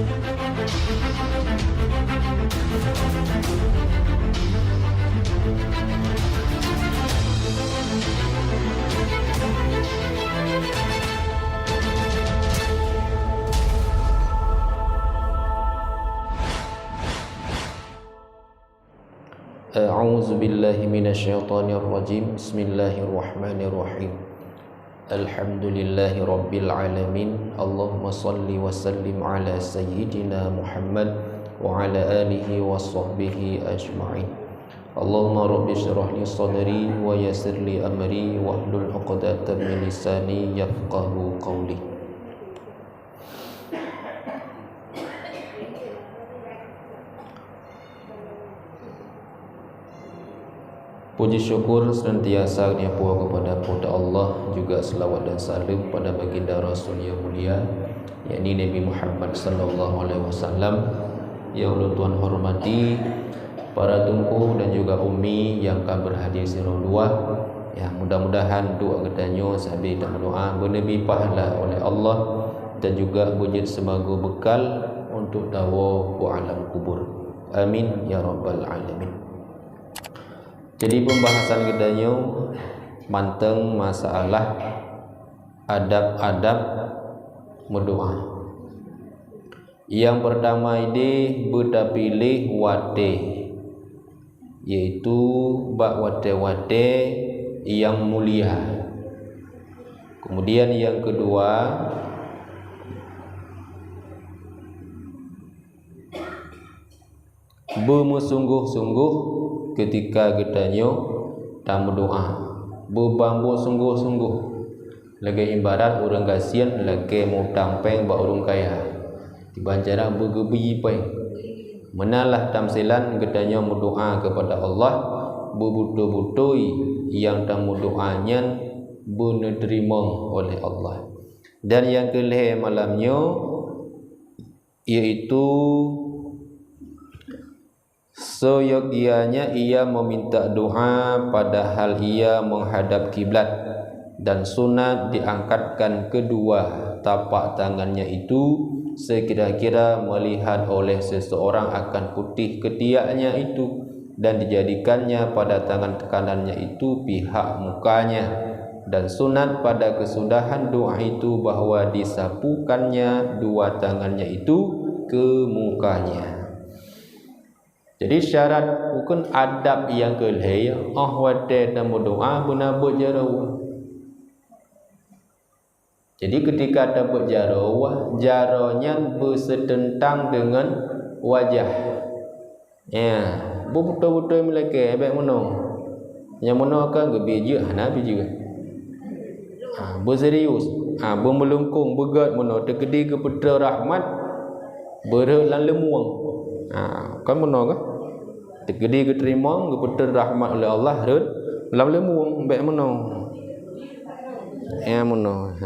A'udzu billahi minasyaitonir rajim. Bismillahirrahmanirrahim. Alhamdulillahi rabbil alamin. Allahumma shalli wa sallim ala sayyidina Muhammad wa ala alihi wa sahbihi ajma'in. Allahumma rabbi shrah li sadri wa yassir li amri wahlul 'uqdatam min lisani yafqahu qawli. Puji syukur senantiasa dihapur kepada Allah, juga selawat dan salam pada baginda Rasul yang mulia, yakni Nabi Muhammad sallallahu alaihi wasallam. Yang Allah Tuhan hormati, para tunku dan juga umi yang akan berhadir sirah luar, ya, mudah-mudahan doa kedanyo sahabat dan doa bernabi pahala oleh Allah dan juga wujud sebagai bekal untuk dawa ke alam kubur. Amin ya rabbal alamin. Jadi pembahasan kedanyo manteng masalah adab-adab berdoa. Yang pertama ini bertapilih wate, yaitu bak wate-wate yang mulia. Kemudian yang kedua bersungguh-sungguh ketika gedanyo tamu doa, berbambu sungguh-sungguh. Lagi ibarat orang kasihan lagi mau tampeng bak orang kaya, dibancara bergebi pai. Menalah tamsilan gedanyo berdoa kepada Allah, bebutul-butul yang tamu doanya diterima oleh Allah. Dan yang kelih malamnya yaitu seyogianya ia meminta doa padahal ia menghadap kiblat, dan sunat diangkatkan kedua tapak tangannya itu sekira-kira melihat oleh seseorang akan putih ketiaknya itu, dan dijadikannya pada tangan kanannya itu pihak mukanya, dan sunat pada kesudahan doa itu bahwa disapukannya dua tangannya itu ke mukanya. Jadi syarat bukan adab yang kelih wate dan berdoa benabut jarawa. Jadi ketika ada berjarawa, jaronya bersetentang dengan wajah. Ya, betul-betul meleke baik mana. Yang mana kan gebija Hanafi juga. Berserius, bermelungkung begat mana terkedi ke peta rahmat berat lan lemuang. Kan mana kan? Tergedi keterima kepada rahmat oleh Allah red lam lemu baik mana ya mana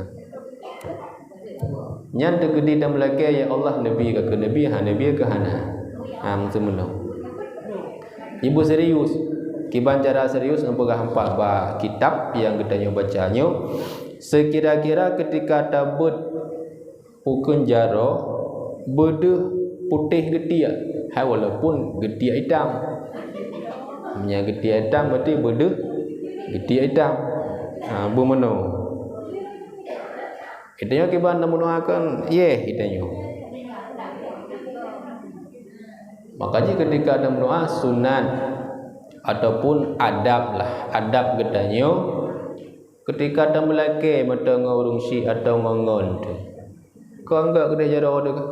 nyan tergedi dalam lagi ya Allah nabi ke nabi nabi ke hana macam mana ibu serius kiban cara serius empegah hampa ba kitab yang kita bacanya sekira-kira ketika tabut pukun jaro bede putih getia, walaupun getia hitam. Punya getia hitam berarti beda getia hitam. Bermeno. Itanya kiban nak menuakan, itanya. Makanya ketika ada mendoa sunat ataupun adab lah, adab gedanyo ketika ada melaki mata ngurung si atau ngongon. Kau enggak kena jara ada ke?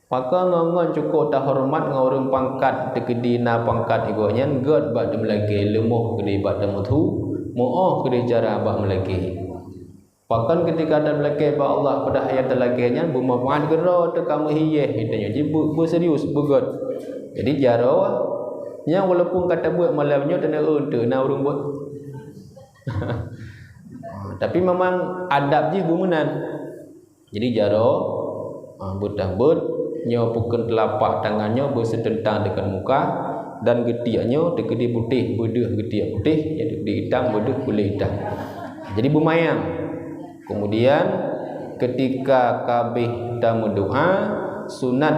Maka ngongon cukup tak hormat ngurung pangkat dekedi na pangkat igonya god bak dem lagi lemuh kedi bak dem tu moh kedi cara bak melagi. Bahkan ketika ada melagi bak Allah pada ayat laginya bermanfaat gero te kamu hiyeh itanya jadi serius begot. Jadi jaro nya walaupun kata buat malamnya tena untuk na urung buat. Tapi memang adab je gumenan. Jadi jaro but nyo pukul telapak tangannya bersetentang dengan muka, dan getiaknya tegedi putih bedah getiak putih ya tegedi hitam bedah kulit hitam. Jadi bermayang. Kemudian ketika kabeh tamu doa sunat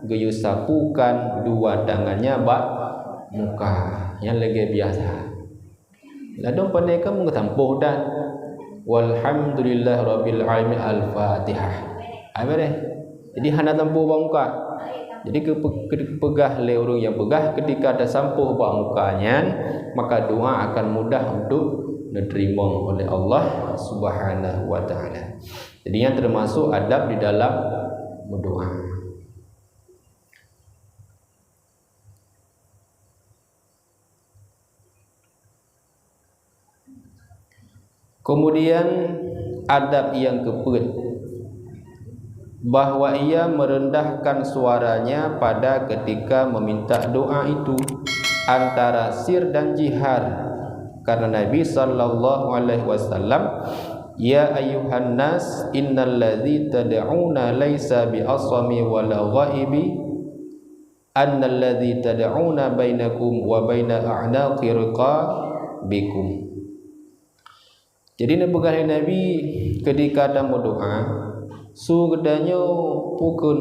geyu sapukan dua tangannya bak muka yang lagi biasa. Ladong pandai kamu ketampuh dan walhamdulillah rabbil alamin al-fatihah. Apa deh? Jadi hana tampuh bak muka. Jadi kepegah le orang yang pegah ketika ada sampuh bak mukanya, maka doa akan mudah untuk diterima oleh Allah Subhanahu wa taala. Jadi yang termasuk adab di dalam berdoa. Kemudian adab yang keempat, bahwa ia merendahkan suaranya pada ketika meminta doa itu antara sir dan jihar. Karena Nabi sallallahu alaihi wasallam, ya ayyuhan nas innal ladzi tad'una laisa bi asami wala ghaibi annal ladzi tad'una bainakum wa baina a'naqi riqabikum. Jadi nebegal Nabi ketika ada berdoa sugedanyo pukul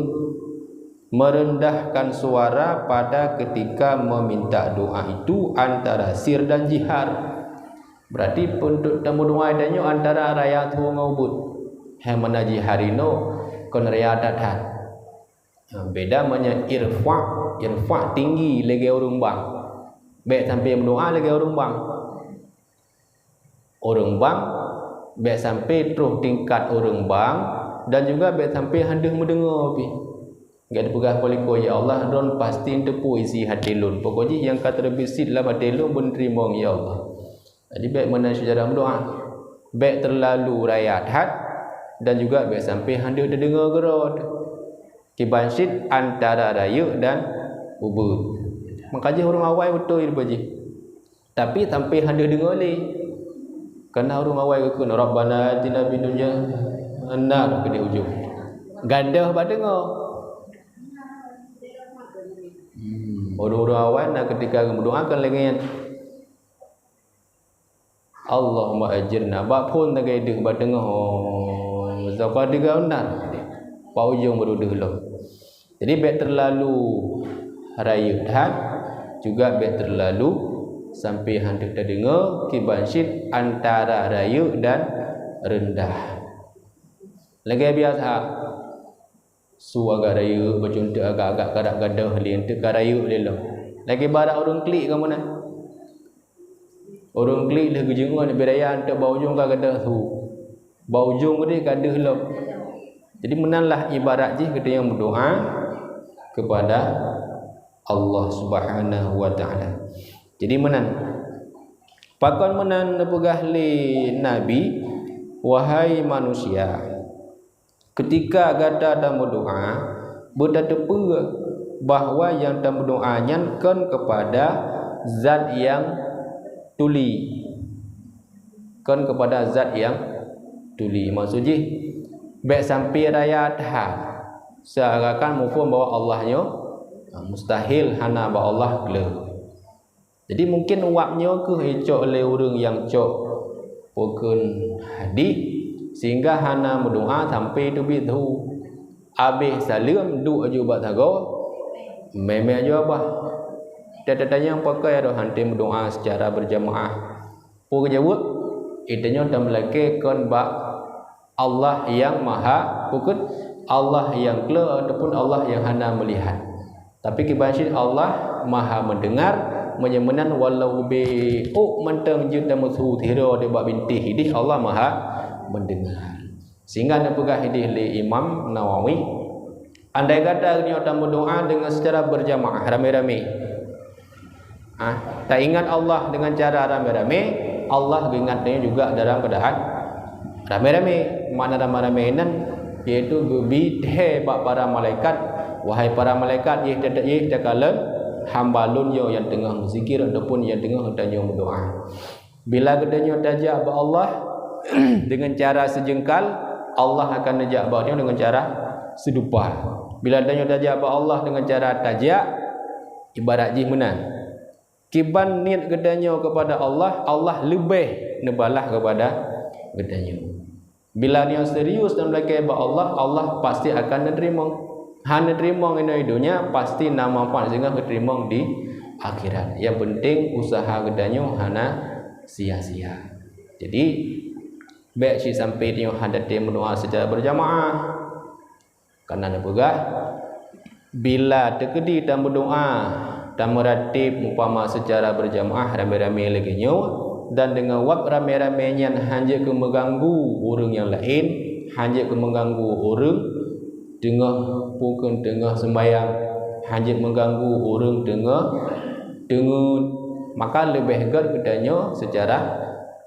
merendahkan suara pada ketika meminta doa itu antara sir dan jihar. Berarti untuk tamu doa danyo antara raya tu ngaubut he manaji harino kon raya dadat. Beda manya irfa tinggi lagi orang bang. Baik sampai berdoa lagi orang bang. Orang bang baik sampai terus tingkat orang bang dan juga baik sampai hendak mendengar pi. Gak dipegah poliko ya Allah don pasti tepu isi hati lun. Pokoknya yang kata lebih sid lah hati lun pun terima ya Allah. Jadi baik mana sejarah berdoa, baik terlalu rayat hat dan juga baik sampai hendak terdengar gerot. Kibansit antara rayu dan ubud. Makanya orang awal betul itu baji. Tapi sampai hendak dengar ni. Karena orang awal ke kun Rabbana atina fid dunya hasanah ke di ujung. Gandah ba dengar. Orang-orang awal nak ketika berdoa kan lengan Allahumma ajirna ba pun tak ada ba dengar. Zapa diga unar. Pa ujung baru dulu. Jadi baik terlalu raya dan juga baik terlalu sampai hendak terdengar kibansit antara raya dan rendah. Lagi biasa suara raya bercontoh agak-agak gadak-gadah lian tu raya lelo. Lagi barak orang klik ke mana? Orang klik dah gejungan beraya antak bau ujung ka gadah tu. Bau ujung dia gadah lo. Jadi menanlah ibarat je kita yang berdoa kepada Allah Subhanahu wa taala. Jadi menan pakon menan pegah li Nabi, wahai manusia, ketika gada dan berdoa berdatepe bahawa yang dan berdoanya kan kepada zat yang tuli, kan kepada zat yang tuli. Maksudnya baik sampai raya dah seakan mufhum bahawa Allahnya mustahil hana ba Allah gele. Jadi mungkin waknya ke ecok oleh orang yang cok pokon hadis sehingga hana berdoa sampai tu bitu habis salam du aju bat tago meme aja apa tanya yang pakai ada hanti berdoa secara berjamaah pokok jawab itanya dan melake kon ba Allah yang maha pokok Allah yang kle ataupun Allah yang hana melihat. Tapi kibansyid Allah maha mendengar menyemenan walau bi mentang juta musuh tiro de bab binti hidih Allah maha mendengar. Sehingga nak pegah hidih li Imam Nawawi, andai kata dia orang berdoa dengan secara berjamaah ramai-ramai, tak ingat Allah dengan cara ramai-ramai, Allah ingat dia juga dalam keadaan ramai-ramai. Mana ramai-ramai nan iaitu gebithe para malaikat, wahai para malaikat ye takalan hamba lun yo yang tengah berzikir ataupun yang tengah tanya berdoa. Bila kedanya tajak ba Allah dengan cara sejengkal, Allah akan najak ba dia dengan cara sedupar. Bila tanya tajak ba Allah dengan cara tajak, ibarat ji menan. Kiban niat kedanya kepada Allah, Allah lebih nebalah kepada kedanya. Bila dia serius dan belaka ba Allah, Allah pasti akan menerima. hanya terima ini dunia pasti nama manfaat sehingga terima di akhirat. Yang penting usaha gedanyo hana sia-sia. Jadi baik si sampai dia hadati mendoa secara berjamaah. Karena pegah bila terkedi dan berdoa dan meratib umpama secara berjamaah ramai-ramai lagi nyo dan dengan wab ramai-ramainya hanya ke mengganggu orang yang lain, hanya ke mengganggu orang tengah pukul tengah sembahyang, hanya mengganggu orang tengah maka lebih baik katanya secara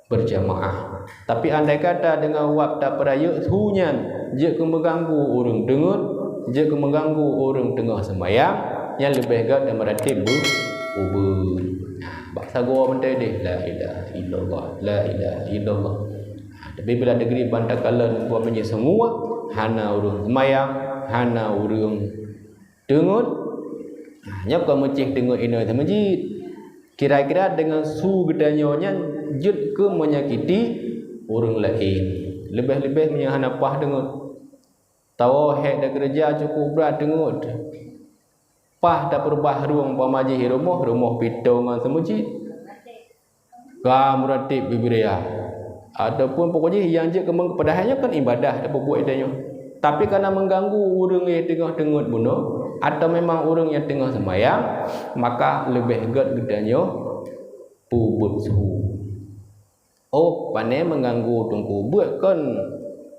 berjamaah. Tapi andai kata dengan wab tak peraya hunyan je ke mengganggu orang dengar, je ke mengganggu orang tengah sembahyang, yang lebih baik dan meratib ubur. Bahasa gua mentai deh la ilaha illallah, la ilaha illallah. Tapi bila negeri bantakala buat menye semua hana urang sembahyang, hana urang dengar. Nyap kau mencik dengar ini di masjid. Kira-kira dengan su gedanyonya jut ke menyakiti orang lain. Lebih-lebih punya hana pah dengar. Tahu hek dah kerja cukup berat dengar. Pah dah perbah ruang pamaji rumah pitong dengan semuji. Kamuratib bibiria. Ataupun pokoknya yang je kemang kepadahannya kan ibadah dah buat idanya. Tapi karena mengganggu orang yang tengah-tengah bunuh atau memang orang yang tengah sembahyang, maka lebih baik gedanya pubut suhu. Oh, pandai mengganggu tungku buat kan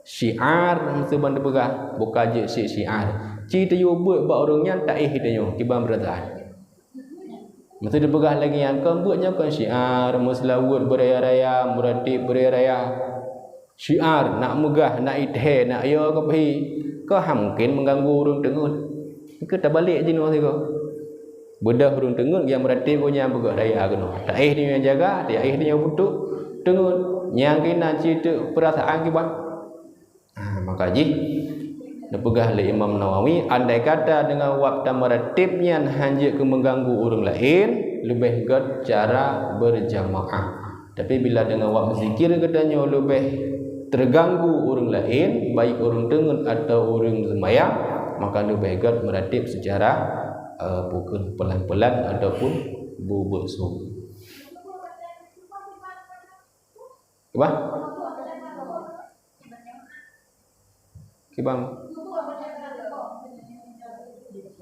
syiar sebenarnya pegah bukan je syiar. Cerita you buat orangnya tak hidayah kibam berataan. Mesti dipegah lagi yang kan buatnya kan syiar muslawud beraya-raya muratib beraya-raya. Syiar nak megah nak idhe nak ya ke pi ke mungkin mengganggu orang dengar. Ke tak balik je noh siko. Bedah orang dengar yang meratib punya begah raya kena. Tak dia yang jaga, dia dia yang butuh dengar. Yang kena cerita perasaan kibam. Maka ji dipegah oleh Imam Nawawi andai kata dengan waktu meratibnya hanya ke mengganggu orang lain lebih baik cara berjamaah. Tapi bila dengan waktu zikir katanya lebih terganggu orang lain baik orang dengar atau orang sembahyang maka lebih baik meratib secara bukan pelan-pelan ataupun bubuk suhu. Apa? Kibang.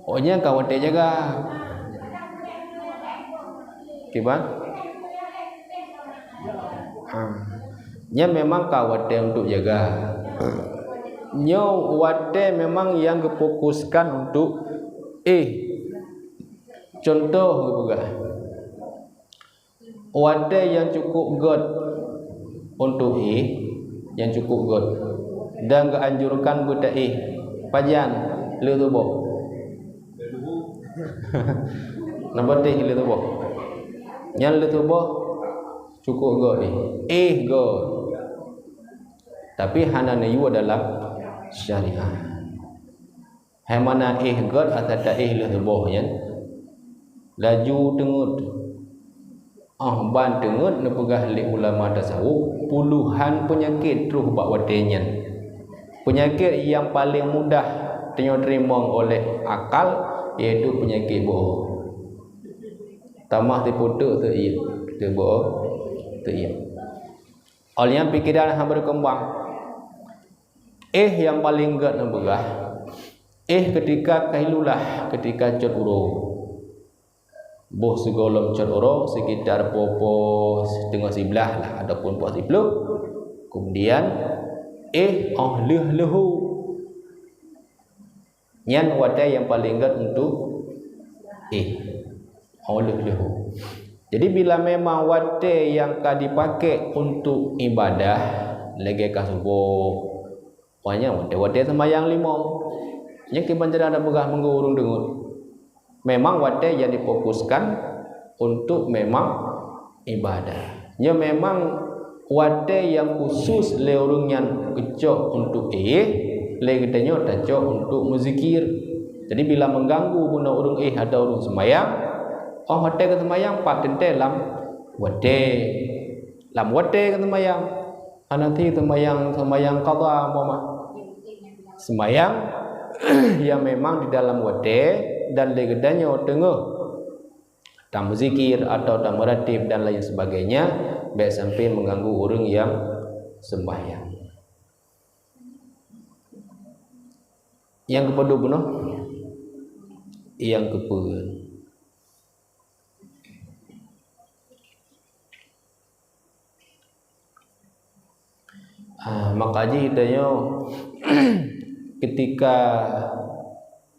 Ohnya kawate jaga. Kibang. Nya memang kawate untuk jaga. Nyo wate memang yang difokuskan untuk contoh juga. Wate yang cukup good untuk yang cukup good dan keanjurkan buta pajan lu tubuh. Nombor 3 lu tubuh. Yang lu tubuh cukup good good. Tapi hana yu adalah syariah. Hai mana god atau tak lu tubuh nya. Laju tengut. Ban tengut nepegah oleh ulama tasawuf puluhan penyakit terus bak watenya. Penyakit yang paling mudah diterima oleh akal iaitu penyakit bohong. Tamah diputuk tu iya, tu bohong, tu iya. Oleh yang pikiran hang berkembang. Yang paling gad nebegah. Ketika kailulah, ketika cut uro. Boh segolong cut uro sekitar popo setengah 11 lah ataupun puas 10. Kemudian lehu nyan wadai yang paling gad untuk lehu. Jadi bila memang wadai yang ka dipakai untuk ibadah lagi ka subuh banyak wadai sembahyang 5 yang kibanjara ada begah menggurung dengut memang wadai yang difokuskan untuk memang ibadah nya memang wadai yang khusus leurung yang kecok untuk legetanyo tacok untuk muzikir. Jadi bila mengganggu guna urung ada urung sembahyang wadai ke sembahyang pak tente lam wadai ke sembahyang nanti sembahyang qadha umpama sembahyang yang memang di dalam wate dan legedanya tengah tamu zikir atau tamu ratib dan lain sebagainya, baik sampai mengganggu orang yang sembahyang. Yang kepada bunuh, yang kepada maka haji tanya ketika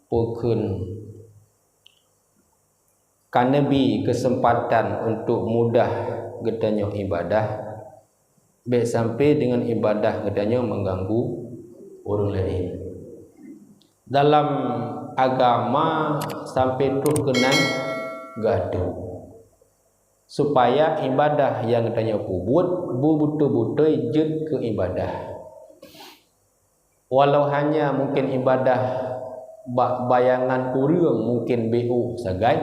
pukun kanabi kesempatan untuk mudah gedanya ibadah, baik sampai dengan ibadah gedanya mengganggu orang lain. Dalam agama sampai tuh kenang gaduh supaya ibadah yang tanya kubut betul-betul jut ke ibadah. Walau hanya mungkin ibadah bayangan urang mungkin BO sagai,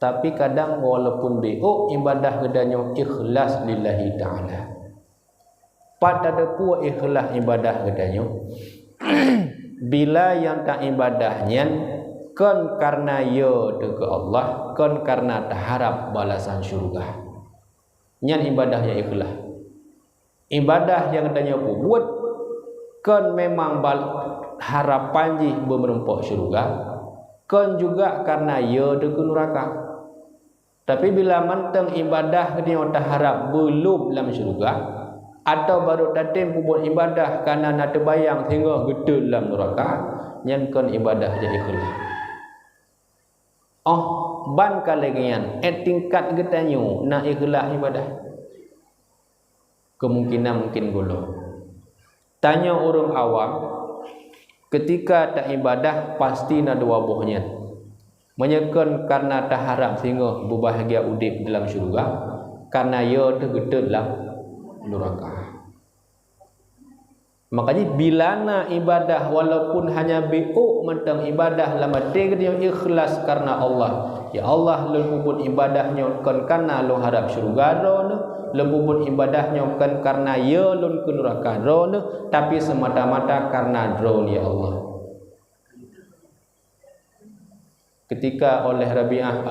tapi kadang walaupun BO ibadah gedanya ikhlas lillahi ta'ala. Pada depu ikhlas ibadah gedanya bila yang tak ibadahnya kan karena ya ke Allah, kan karena terharap balasan syurga. Nyan ibadahnya ikhlas. Ibadah yang tanya buat kan memang harapan ji bermerempok syurga, kan juga karena ya ke neraka. Tapi bila manteng ibadah dia terharap belum dalam syurga, atau baru datim buat ibadah karena nak terbayang sehingga gedul dalam neraka, nyan kan ibadah je ikhlas. Ban kalegian tingkat getanyo nak ikhlas ibadah. Kemungkinan mungkin golong. Tanya orang awam, ketika tak ibadah pasti nak dua bohnya. Menyekan karena tak harap sehingga berbahagia udip dalam syurga, karena ia tergedul dalam neraka. Makanya bila na ibadah walaupun hanya BO mentang ibadah lama dia ikhlas karena Allah. Ya Allah lembut ibadahnya kan karena lo harap syurga ron, lembut ibadahnya kan karena ya lon ke neraka ron, tapi semata-mata karena ron ya Allah. Ketika oleh Rabi'ah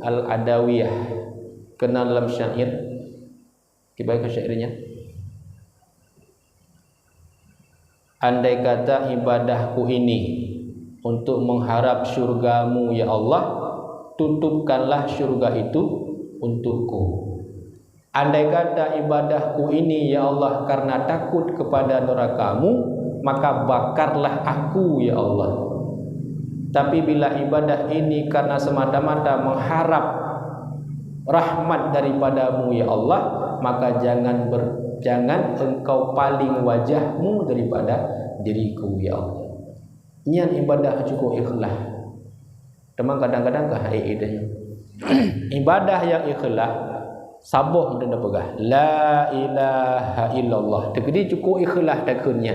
Al-Adawiyah kenal dalam syair, kibai ke syairnya. Andai kata ibadahku ini untuk mengharap syurgamu ya Allah, tutupkanlah syurga itu untukku. Andai kata ibadahku ini ya Allah karena takut kepada nerakamu, maka bakarlah aku ya Allah. Tapi bila ibadah ini karena semata-mata mengharap rahmat daripadamu ya Allah, maka jangan engkau paling wajahmu daripada diriku ya Allah. Nyan ibadah cukup ikhlas. Teman kadang-kadang kah idahnya. Ibadah yang ikhlas sabuh dan pegah. La ilaha illallah. Tegedi cukup ikhlas takunnya.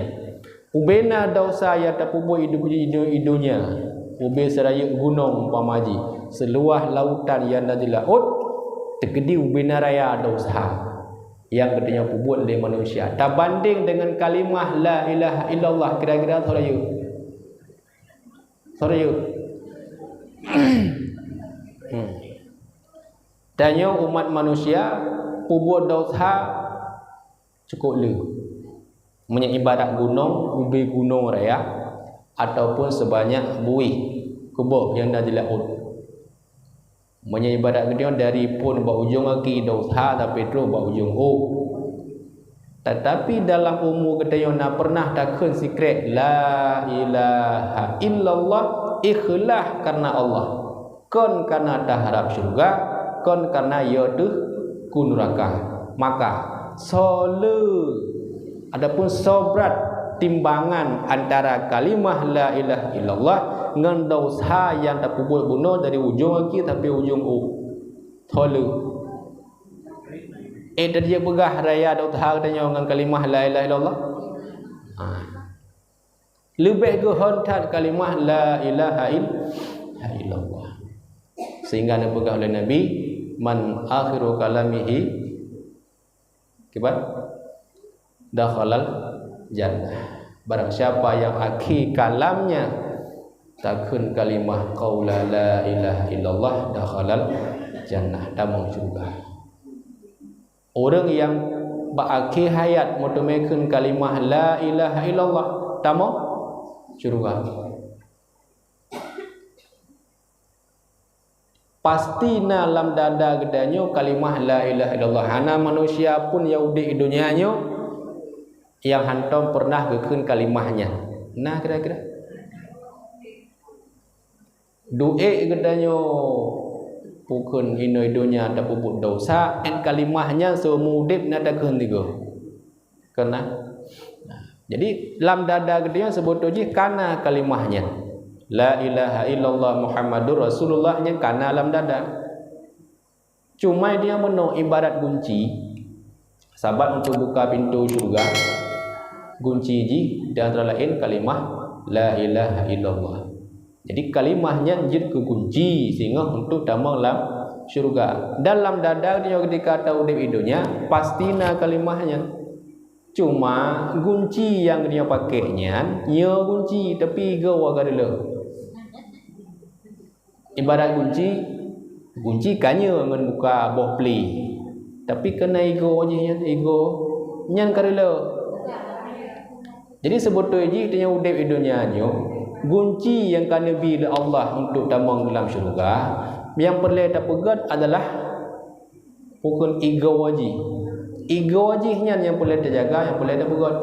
Ubena dosa ya tapubo idunya. Ube seraya gunung pamaji. Seluah lautan yang dari laut. Tegedi ubena raya dosa yang katanya buat oleh manusia. Tak banding dengan kalimah la ilaha illallah, kira-kira soraya. Tanya umat manusia buat dosa cukup le. Menyibarat gunung, ubi gunung raya ataupun sebanyak buih kubur yang dah di laut. Menyibarat dia dari pun bau ujung lagi dosa tapi terus bau ujung tetapi dalam umur kita yang nak pernah takkan secret la ilaha illallah ikhlas karena Allah, kon karena dah harap syurga, kon karena ya tu neraka. Maka sole adapun sobrat timbangan antara kalimah la ilaha illallah dengan dosa yang tak kubur bunuh dari ujung lagi tapi ujung sole dia pegah raya dosa katanya dengan kalimah la ilaha illallah. Lebih ke hontat kalimah la ilaha illallah, sehingga dipegah oleh Nabi, man akhiru kalamihi kibat dakhalal jannah. Barang siapa yang akhir kalamnya takun kalimah qaula la ilaha illallah dakhalal jannah, damang syurga. Orang yang berakhir hayat mutamakan kalimah la ilaha illallah damang syurga. Pasti dalam dada gedanyo kalimah la ilaha illallah. Hana manusia pun Yahudi dunianyo yang hantam pernah gekun kalimahnya. Nah kira-kira duit gedanyo pukun inoi dunia ada pupuk dosa en kalimahnya semudip nada keun tiga. Kena. Jadi dalam dada gedanyo sebetulnya kana kalimahnya la ilaha illallah Muhammadur Rasulullahnya kana dalam dada. Cuma dia meno ibarat kunci sahabat untuk buka pintu syurga. Kunci ji di antara lain kalimah la ilaha illallah. Jadi kalimahnya jid ke kunci sehingga untuk damang dalam syurga. Dalam dada dia ketika tahu di hidupnya pastina kalimahnya. Cuma kunci yang dia pakainya nya kunci tapi gawa gadela. Ibarat kunci kanya ngan buka boh pli. Tapi kena ego nya ego nyan gadela. Jadi sebetulnya dia udip di dunia ni kunci yang kena bila Allah untuk damang dalam syurga yang perlu kita pegat adalah bukan ego wajib. Ego wajibnya yang perlu kita jaga, yang perlu kita pegat.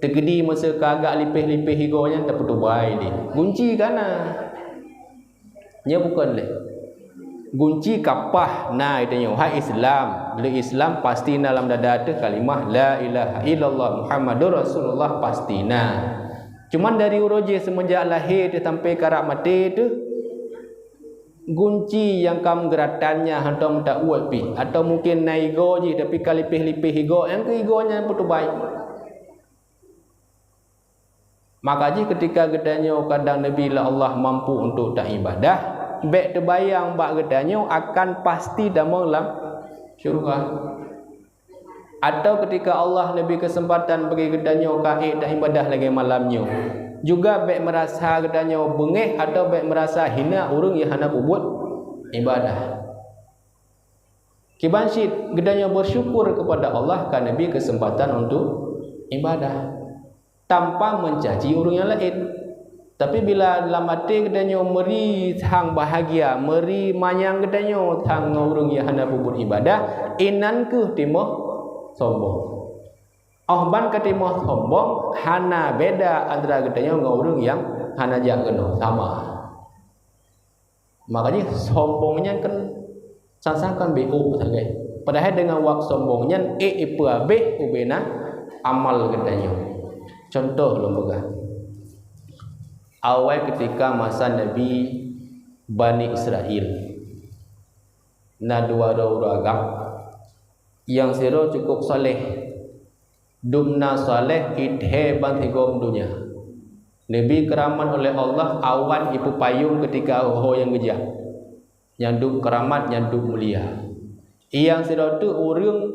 Tergedi masa kagak lipih-lipih ego nya tak perlu baik ni. Kunci kana. Nya bukan le. Kunci kapah nah itu nya hai Islam. Bila Islam pasti dalam dada tu kalimah la ilaha illallah Muhammadur Rasulullah pastina. Cuman dari uroje semenjak lahir dia sampai karak mati tu kunci yang kam geratannya hantam tak uat pi atau mungkin naigo je tapi kalipih-lipih higo yang ke higonya putu baik. Makanya ketika gedanyo kadang Nabi Allah mampu untuk tak ibadah baik terbayang bak gedanyo akan pasti damang dalam syurga. Atau ketika Allah lebih kesempatan bagi gedanyo kaid dan ibadah lagi malamnya juga baik merasa gedanyo bengih atau baik merasa hina orang yang hendak buat ibadah. Kibansyid gedanyo bersyukur kepada Allah kerana lebih kesempatan untuk ibadah tanpa mencaci orang yang lain. Tapi bila dalam hati gedanyo meri hang bahagia, meri manyang gedanyo hang orang yang hendak buat ibadah, inan ke timah sombong. Ahban ketimah sombong hana beda antara gedanyo dengan orang yang hana jak kena sama. Makanya sombongnya kan sansakan BO sagai. Padahal dengan wak sombongnya ipa be ubena amal gedanyo. Contoh lembaga. Awal ketika masa Nabi Bani Israel. Na dua agam yang siro cukup soleh. Dumna soleh idhe bantigom dunia. Lebih keramat oleh Allah awan ibu payung ketika ho yang gejah. Nyanduk keramat, nyanduk mulia. Yang siro tu orang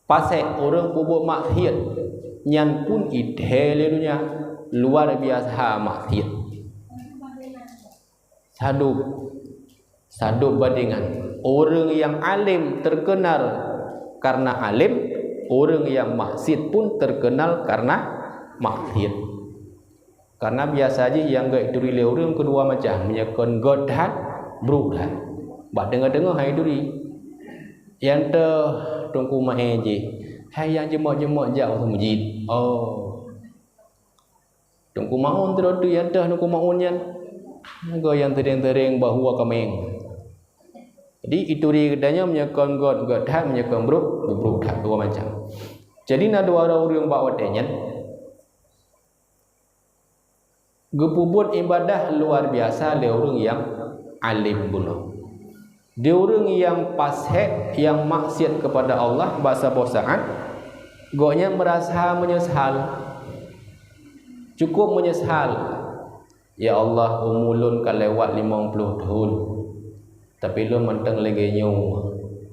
pasek, orang bubuk maksiat. Nyan pun idhe le dunia. Luar biasa maksiat. Sadup bandingan. Orang yang alim terkenal karena alim, orang yang maksiat pun terkenal karena maksiat. Karena biasa aja yang gak duri le orang kedua macam menyekon godhat, brughat. Bak dengar-dengar hai duri. Yang te tungku mahe je. Hai yang jemok-jemok jauh sama masjid. Oh. Tungku maun tu yang dah tungku maun yan. Go yang tering-tering bahwa kameng. Jadi itu dia menyekon godhat, menyekon brughat dua macam. Jadi nak dua orang bawa tanya. Gepubut ibadah luar biasa le orang yang alim pula. Dia orang yang pasek, yang maksiat kepada Allah bahasa bosan. Goknya merasa menyesal. Cukup menyesal. Ya Allah umulun kalewat 50 tahun. Tapi lu menteng lagi nyu.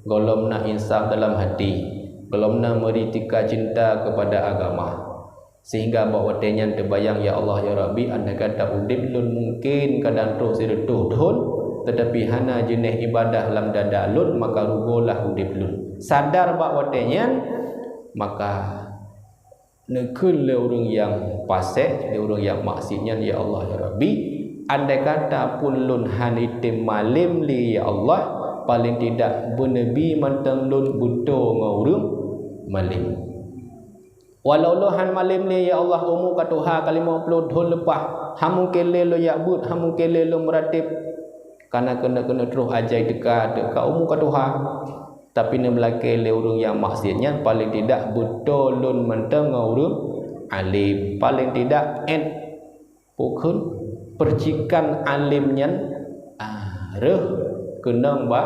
Golom nak insaf dalam hati. Golom nak meritika cinta kepada agama. Sehingga bawa tenyan terbayang ya Allah ya Rabbi anda kata udip lun mungkin kadang terus siretuh dhun tetapi hana jenis ibadah lam dada lun maka rugolah udip lun. Sadar bawa tenyan maka nekul le orang yang pasek, le orang yang maksiatnya ya Allah ya Rabbi andai kata pun lun hanitim malim li ya Allah paling tidak benebi mantang lun buto ngurung malim. Walau lohan malim li ya Allah umu katuha kalimah 50 dhul lepah hamu kele lo yakbud hamu kele lo meratib karena kena terus ajai dekat umu katuha tapi ni melaki le urung yang maksiatnya paling tidak betul lun mentang ngurung alim paling tidak pukul percikan alimnya reh kenang ba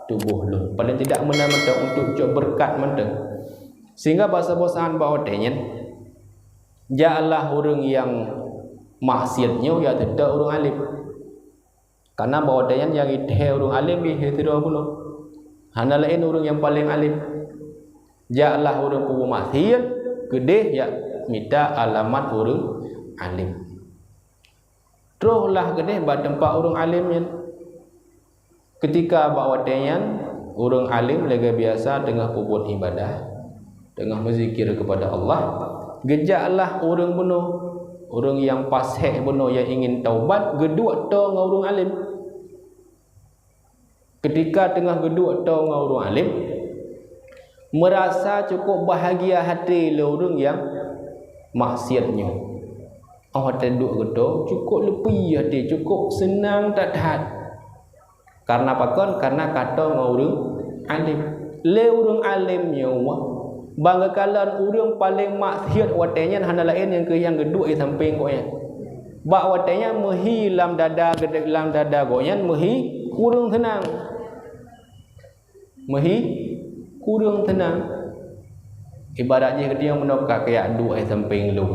tubuh lun paling tidak mentang untuk coba berkat mentang. Sehingga bahasa-bahasaan bahawa tanya ja'alah orang yang maksiatnya ya tidak orang alim. Karena bahawa tanya yang ide orang alim dia tidak pula. Hanya lain orang yang paling alim. Ja'alah orang punya maksiat gede ya minta alamat orang alim. Teruslah gede pada tempat orang alimnya. Ketika bahawa tanya orang alim lega biasa tengah puput ibadah tengah berzikir kepada Allah gejaklah orang bunuh orang yang pasek bunuh yang ingin taubat geduk to dengan orang alim. Ketika tengah geduk to dengan orang alim merasa cukup bahagia hati le orang yang maksiatnya tenduk geduk cukup lepi hati cukup senang tak tahan. Karena apa kan? Karena kata dengan orang alim le orang alimnya banggalan orang paling maksiat watenya hana lain yang kedua samping goyan. Bak watenya mehi lam dada goyan mehi kurang tenang. Mehi kurang tenang. Ibaratnya ketika menokak kayak dua samping lu.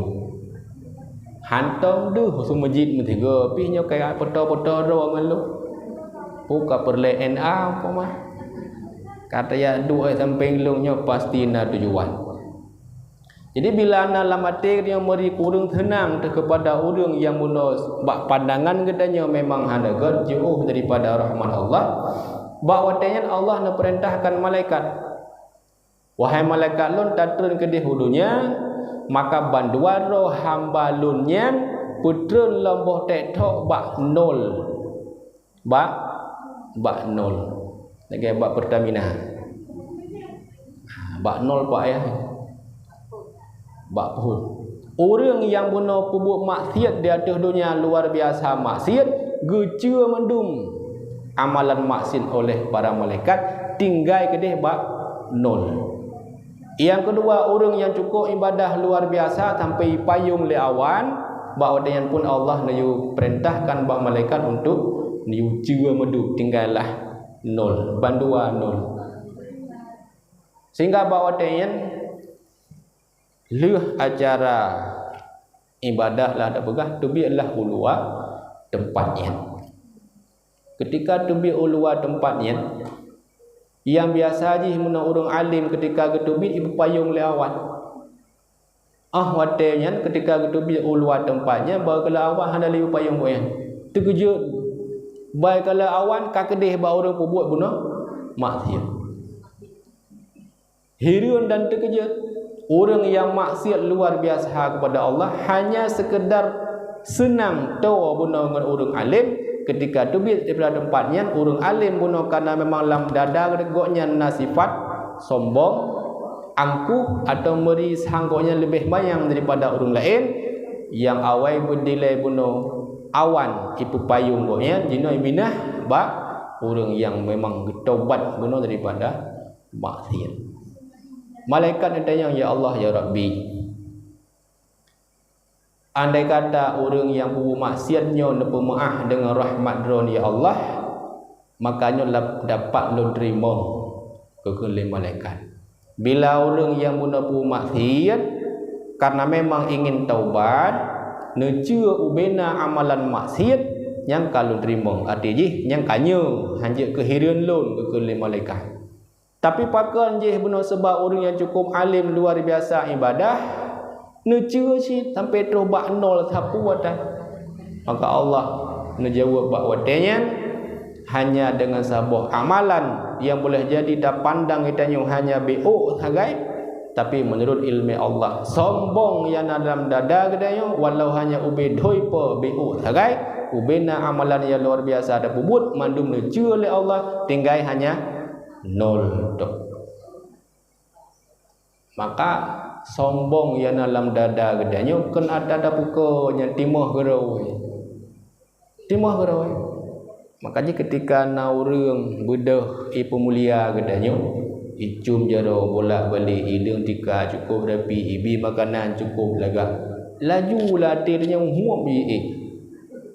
Hantam duh su masjid metiga pihnya kayak foto-foto doang lu. Buka perleen apa mah. Kata ya dua samping lungnya pasti na tujuan. Jadi bila na lamate dia meri kurang tenang kepada orang yang mulos bak pandangan gedanya memang hanagat jauh daripada rahmat Allah. Bak watanya Allah na perintahkan malaikat. Wahai malaikat lun tatrun ke dihulunya maka banduan roh hamba lunnya putrun lemboh tektok bak nol. Bak nol. Lagi bak Pertamina. Bak nol pak ya. Bak pun. Orang yang bunuh pubuk maksiat di atas dunia luar biasa maksiat, gecua mendum amalan maksiat oleh para malaikat tinggal ke dia bak nol. Yang kedua orang yang cukup ibadah luar biasa sampai payung le awan, bak wadaian pun Allah nayu perintahkan bak malaikat untuk niu cua mendum tinggallah nol, bandua nol. Sehingga bawa tenyen leh acara ibadah lah ada begah tubilah ulua tempatnya. Ketika tubi ulua tempatnya yang biasa aja mena orang alim ketika getubi ibu payung leawan. Watenya ketika getubi ulua tempatnya bawa ke awan hana ibu payung goyan. Terkejut baik kalau awan kakedih ba orang buat bunuh maksiat. Hirun dan terkejut orang yang maksiat luar biasa kepada Allah hanya sekedar senang tahu bunuh dengan orang alim ketika tubit daripada tempatnya orang alim bunuh karena memang lam dada goknya nasifat sombong angkuh atau meri sanggoknya lebih banyak daripada orang lain yang awai berdilai bunuh awan ipu payung goknya jino minah bak orang yang memang bertobat benar daripada maksiat. Malaikat ditanya ya Allah ya Rabbi andai kata orang yang buat maksiatnya nepu maaf dengan rahmat dron ya Allah makanya dapat lo terima kekelih malaikat. Bila orang yang menepu maksiat karena memang ingin taubat necua ubena amalan maksiat yang kalau terima artinya yang kanyo hanya kehirian lon ke malaikat. Tapi pakan je benar sebab orang yang cukup alim luar biasa ibadah Necua si sampai terus bak nol thapu wadah. Maka Allah menjawab bak wadanya hanya dengan sebuah amalan yang boleh jadi dah pandang itanya hanya BO sagai, tapi menurut ilmu Allah sombong yang dalam dada gedanya walau hanya ube doi po BO sagai, ubena amalan yang luar biasa ada bubut mandum necua oleh Allah tinggal hanya nol dok. Maka sombong yang dalam dada gedanya kan ada pukanya timah geroi. Makanya ketika naurung bedah pemulia gedanya icum jaro bolak balik hidung tika cukup rapi ibi makanan cukup lagak laju latirnya huam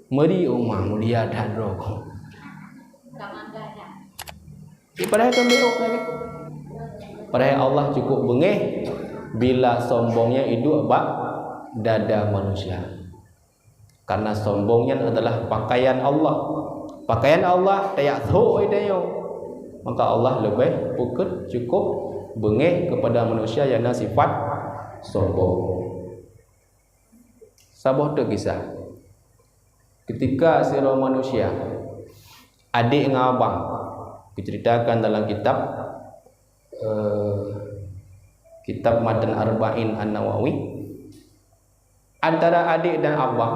meri umah mulia dan rokok padahal kan berok lagi. Padahal Allah cukup bengeh bila sombongnya itu bak dada manusia. Karena sombongnya adalah pakaian Allah. Pakaian Allah tayak tho idayo. Maka Allah lebih pukul cukup bengeh kepada manusia yang sifat sombong. Sabah tu kisah. Ketika sira manusia adik dengan abang diceritakan dalam kitab Matan Arba'in An-Nawawi, antara adik dan abang,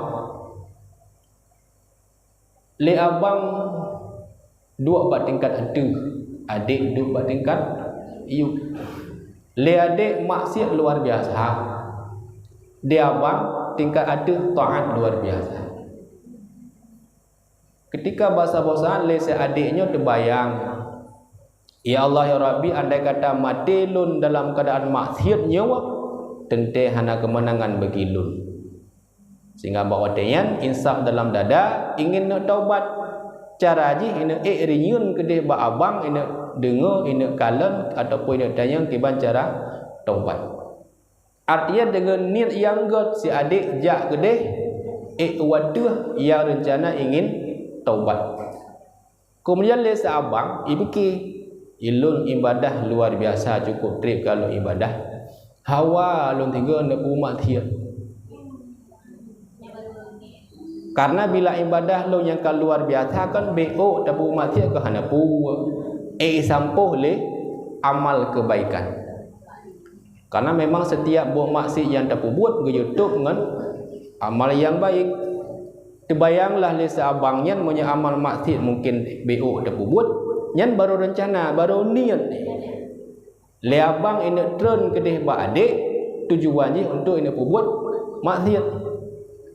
le abang dua bat tingkat adu, adik dua bat tingkat iu. Le adik maksiat luar biasa, dia abang tingkat adu taat luar biasa. Ketika bahasa-bahasaan le se adiknya terbayang, ya Allah ya Rabbi, andai kata mati lun dalam keadaan maksiat nyawa, tentu hana kemenangan bagi lun. Sehingga bawa teyan insaf dalam dada ingin nak taubat. Cara ji ina rinyun kedeh ba abang ina dengar ina kalan ataupun ina tanya kiban cara taubat. Artinya dengan niat yang god si adik jak kedeh waduh yang rencana ingin taubat. Kemudian le abang ibiki ilun ibadah luar biasa cukup trip kalau ibadah hawa lun tiga nak umat tiap. Karena bila ibadah lo yang luar biasa kan BO tapi umat tiap ke hana pu sampuh le amal kebaikan. Karena memang setiap buat maksiat yang tak buat YouTube dengan amal yang baik. Terbayanglah le seabangnya punya amal maksiat mungkin BO tak buat. Yang baru rencana, baru niat. Le abang ini turun kedeh ba adik tujuannya untuk ini buat maksiat.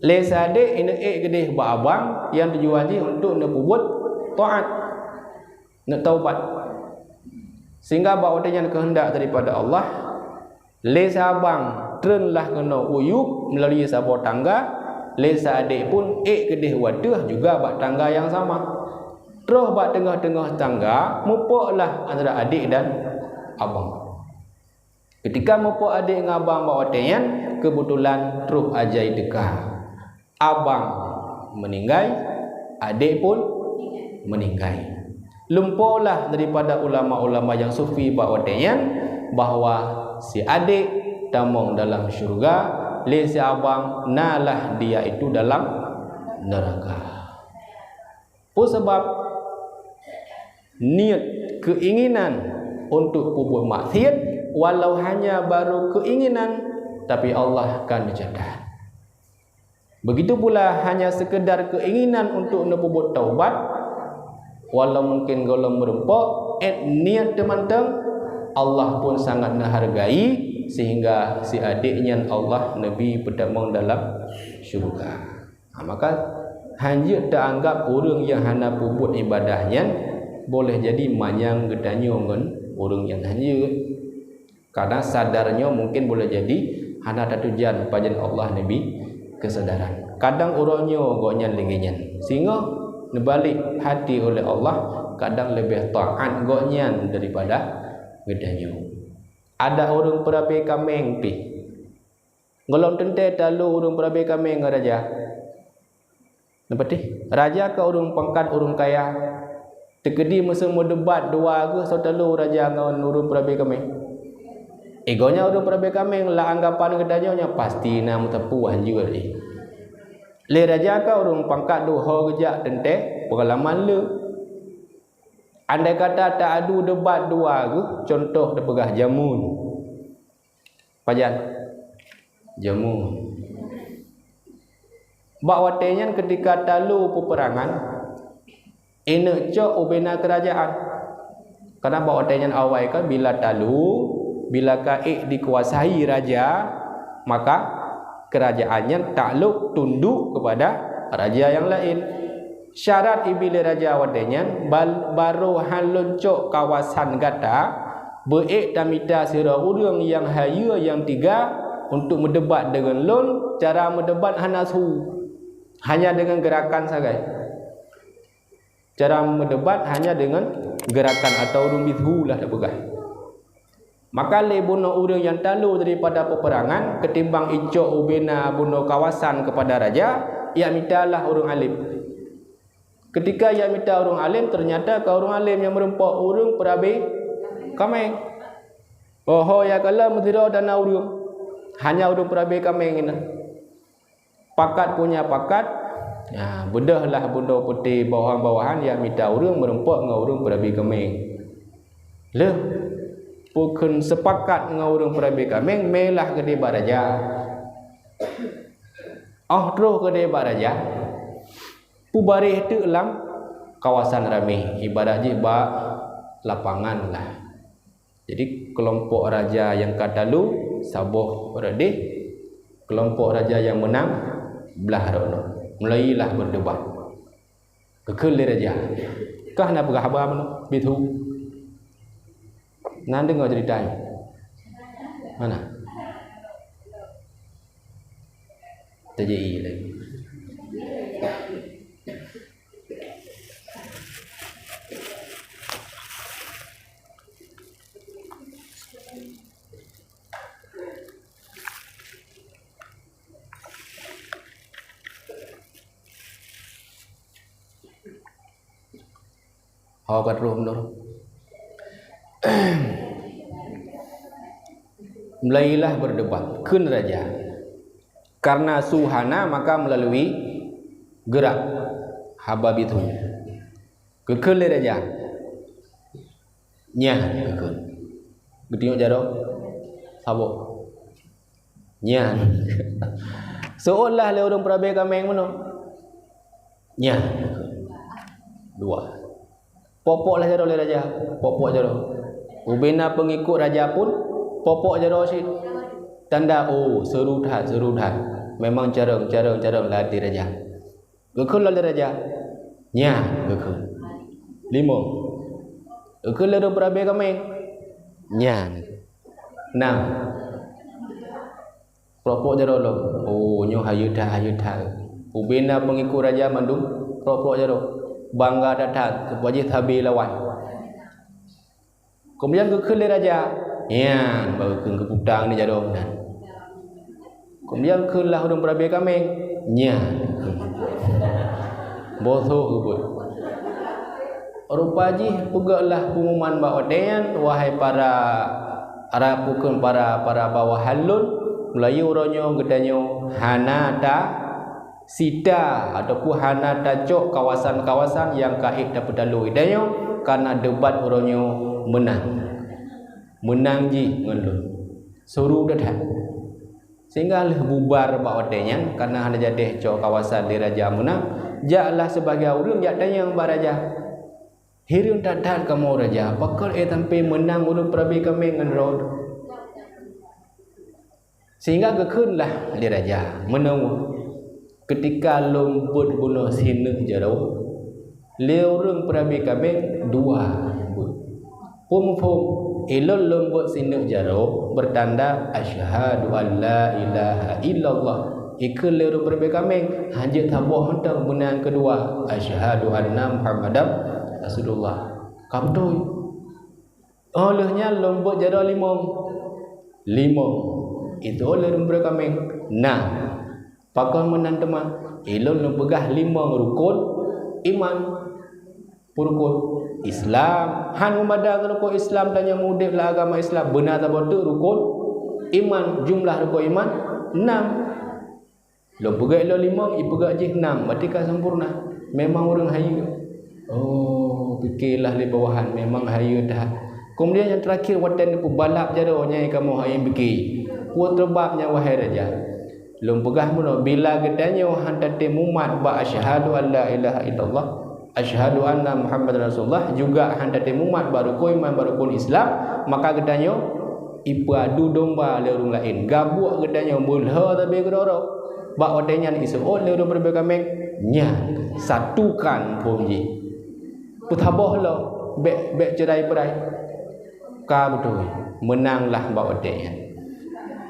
Le sadik ini kedeh ba abang yang tujuannya untuk ini buat taat, nak taubat. Sehingga ba yang kehendak daripada Allah, le sabang turunlah kena uyuk melalui sebuah tangga, le sadik pun kedeh wadah juga ba tangga yang sama. Terus bak tengah-tengah tangga mupuklah antara adik dan abang. Ketika mupuk adik dengan abang bawa teyan, kebetulan terus ajai dekah. Abang meninggal, adik pun meninggal. Lumpurlah daripada ulama-ulama yang sufi bawa teyan bahawa si adik tamong dalam syurga, le si abang nalah dia itu dalam neraka. Pun sebab niat keinginan untuk berbuat maksiat walau hanya baru keinginan tapi Allah akan mencatat. Begitu pula hanya sekedar keinginan untuk berbuat taubat walau mungkin golong merempok niat teman-teman Allah pun sangat menghargai sehingga si adiknya Allah Nabi berdamang dalam syurga. Maka hanya tak anggap orang yang hana berbuat ibadahnya boleh jadi manyang gedanya dengan orang yang hanya karena sadarnya mungkin boleh jadi hana tatujan pajan Allah Nabi kesadaran. Kadang orangnya goknya lengenyan sehingga nebalik hati oleh Allah kadang lebih taat goknya daripada gedanya. Ada orang perabai kameng pi. Golong tente talu orang perabai kameng raja. Nampak raja ke orang pangkat orang kaya. Terkedi masa mau debat dua ke so talu raja dengan urun perabai kami. Egonya urung perabe kameng lah anggapan kedanyonya pasti nam tepuan juga ni. Le raja ka urung pangkat doho gejak tente pengalaman le. Andai kata tak adu debat dua ke, contoh depegah jamun. Pajan. Jamun. Bak watenya ketika talu peperangan enek cok ubena kerajaan. Karena bak watenya awal kan bila talu bila kaik dikuasai raja, maka kerajaannya takluk tunduk kepada raja yang lain. Syarat ibile raja wadenya baru halun cok kawasan gata beik tamita sira urang yang hayu yang tiga untuk mendebat dengan lon. Cara mendebat hanasu hanya dengan gerakan sagai. Cara mendebat hanya dengan gerakan atau rumithu lah dapegah. Maka le bunuh orang yang talu daripada peperangan ketimbang icok ubena bunuh kawasan kepada raja, ia mintalah orang alim. Ketika ia minta orang alim, ternyata ke orang alim yang merempak orang perabi kameng. Oh ya kala mudira dana orang. Hanya orang perabi kameng ini. Pakat punya pakat. Ya, bedahlah benda putih bawahan-bawahan yang minta orang merempak dengan orang perabi kameng. Leh bukan sepakat dengan orang perabi kameng melah ke debat raja. Terus ke debat raja. Pubarih tu dalam kawasan ramai. Ibaratnya bak lapangan lah. Jadi kelompok raja yang katalu sabuh beradih. Kelompok raja yang menang belah rono. Mulailah berdebat. Kekal raja. Kah nak berkhabar mana? Bitu. Nan dengar cerita ni. Mana? Terjadi lagi. Kat roh menurut. Mulailah berdebat kun raja. Karena suhana maka melalui gerak habab itu. Kekal raja. Nyah kekal. Getiok jaro. Sabok. Nyah. Seolah le orang perabe kameng mano. Nyah. Dua. Popoklah jaro le raja. Popok jaro. Ubena pengikut raja pun popok jaro si tanda serudat. Memang carang ladi raja. Gekul ladi raja. Nya gekul. 5. Gekul ladi perabe kameng. Nya. 6. Popok jaro lo. Nyo hayudah. Ubena pengikut raja mandum popok jaro. Bangga datang wajib habis lawan. Kemudian gekul raja. Ya, baru ke putang ni jadong dan. Kemudian kelah orang perabi kameng. Nya. Bosoh kebut. Rupaji pegaklah pengumuman bawadean wahai para arapukun para bawah halun Melayu ronyo gedanyo hana ta sida ataupun hana ta cok kawasan-kawasan yang kaik dapat dalu idanyo karena debat ronyo menang ji ngelun suruh datang sehingga bubar bawadenya karena hanya jadi cok kawasan di raja menang jaklah sebagai urang jak tanya yang baraja hirung tadan kamu raja bakal sampai menang urang perabi kami ngenrod sehingga kekunlah di raja menang ketika lembut bunuh sinu jauh leurang perabi kami 2 pum ilal lembut sinu jauh bertanda asyhadu an la ilaha illallah ikul leurang perabi kami hajat tabuh mentang benang kedua asyhadu anna muhammadam rasulullah kabdoi olehnya lembut jauh 5 itu oleh leurang kami nah pakal menang teman ilal lembegah 5 rukun iman Rukun Islam han umadang rukun Islam tanya mudip lah agama Islam benar tak betul rukun iman jumlah rukun iman 6 lo pegat lo 5 pegat je 6 berarti kan sempurna memang orang hayu oh fikirlah di bawahan memang hayu dah kemudian yang terakhir watan balap jadonya kamu hayu fikir kuat terbabnya wahai raja lo pegah muno bila gedanya hantate mumat ba asyhadu an la ilaha illallah asyhadu anna Muhammad Rasulullah juga handate mumat baru ko iman baru kun Islam maka gedanyo ipadu domba lerung lain gabuk gedanyo mulha tabe gedoro bak wadenya isu oh lerung berbegameng nya satukan pomji putaboh lo bek cerai berai ka betul menanglah bak wadenya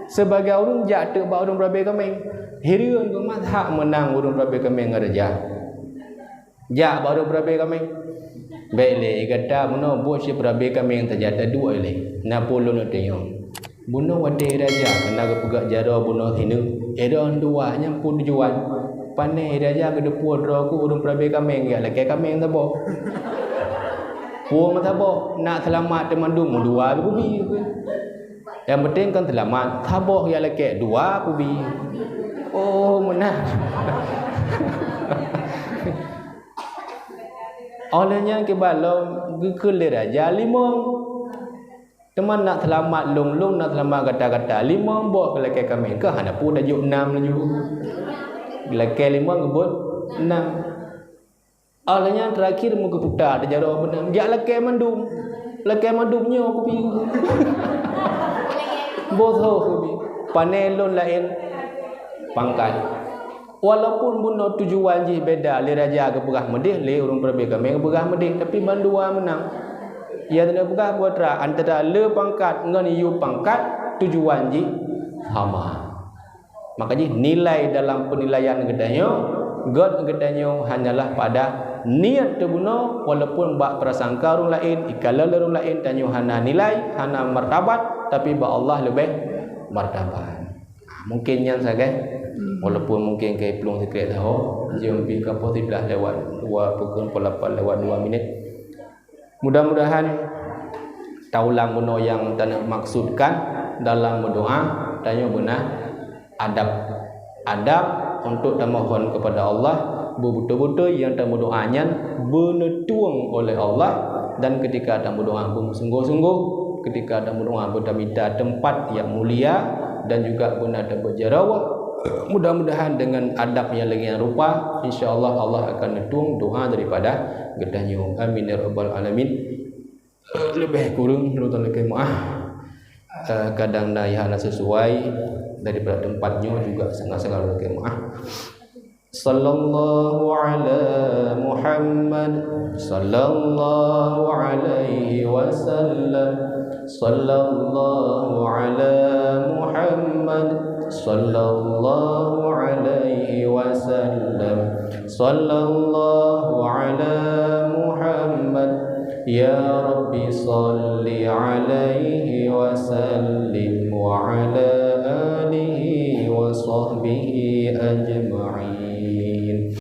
sebagai orang jatuh bak orang berbegameng hiriun ko mazhab menang orang berbegameng raja ja baru berabe kami bele kata muno buat si berabe kami yang terjadi dua ile napolo no tengok buno wade raja kena ke pegak jaro buno hinu edon dua nya pun tujuan pane raja ke depu ro ku urung berabe kami ya lek kami yang tabo puang tabo nak selamat temandum dua kubi yang penting kan selamat tabo ya lek dua kubi oh menang olehnya ke balong gekelir aja limong teman nak selamat long nak selamat kata-kata limong bawa ke laki kami ke hana pun dah juk 6 laju laki limong ngebut 6 olehnya terakhir muka putar dia jaro benar dia laki mandumnya aku pergi bodoh aku pergi panelon lain pangkat walaupun bunuh tujuan je beda le raja ke pegah medih le urang berbeza ke pegah medih tapi bandua menang ia tidak pegah putra antara le pangkat ngan yu pangkat tujuan je sama makanya nilai dalam penilaian gedanyo god gedanyo hanyalah pada niat terbunuh walaupun bak prasangka orang lain ikala orang lain tanyo hana nilai hana martabat tapi ba Allah lebih martabat mungkin yang saja walaupun mungkin ke pelung sikit tahu jom pi kapo tiblah lewat 2:8 lewat 2 minit mudah-mudahan taulang buno yang tak maksudkan dalam berdoa tanya benar adab untuk memohon kepada Allah betul-betul yang tak berdoanya benetuang oleh Allah dan ketika ada berdoa sungguh-sungguh ketika ada berdoa minta tempat yang mulia dan juga benar ada berjarawah mudah-mudahan dengan adab yang lagi yang rupa insyaallah Allah akan netung doa daripada gedanyo amin ya rabbal alamin lebih kurang nonton lagi maaf kadang dah yang sesuai daripada tempatnya juga sangat-sangat lagi maaf sallallahu ala Muhammad sallallahu alaihi wasallam sallallahu ala Muhammad sallallahu alaihi wasallam sallallahu ala Muhammad ya rabbi salli alaihi wasallim wa ala alihi wa sahbihi ajma'in